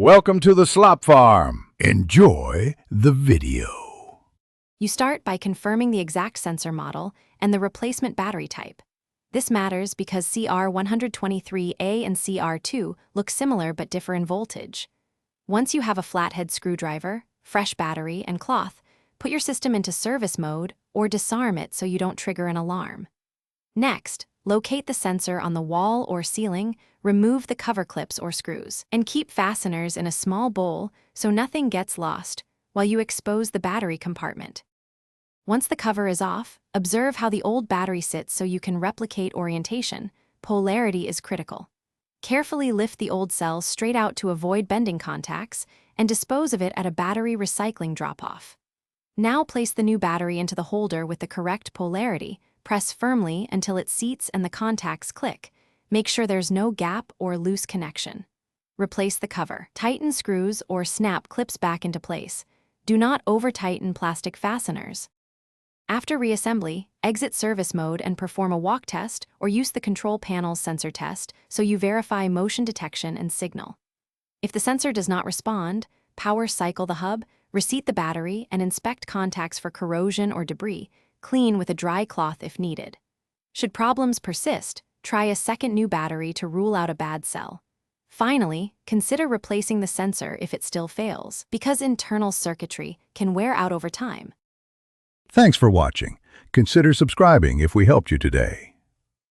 Welcome to the Slop Farm. Enjoy the video. You start by confirming the exact sensor model and the replacement battery type. This matters because CR123A and CR2 look similar but differ in voltage. Once you have a flathead screwdriver, fresh battery, and cloth, put your system into service mode or disarm it so you don't trigger an alarm. Next, locate the sensor on the wall or ceiling, remove the cover clips or screws, and keep fasteners in a small bowl so nothing gets lost while you expose the battery compartment. Once the cover is off, observe how the old battery sits so you can replicate orientation. Polarity is critical. Carefully lift the old cell straight out to avoid bending contacts and dispose of it at a battery recycling drop-off. Now place the new battery into the holder with the correct polarity. Press firmly until it seats and the contacts click. Make sure there's no gap or loose connection. Replace the cover. Tighten screws or snap clips back into place. Do not over-tighten plastic fasteners. After reassembly, exit service mode and perform a walk test or use the control panel's sensor test so you verify motion detection and signal. If the sensor does not respond, power cycle the hub, reseat the battery, and inspect contacts for corrosion or debris. Clean with a dry cloth if needed. Should problems persist, try a second new battery to rule out a bad cell. Finally, consider replacing the sensor if it still fails, because internal circuitry can wear out over time. Thanks for watching. Consider subscribing if we helped you today.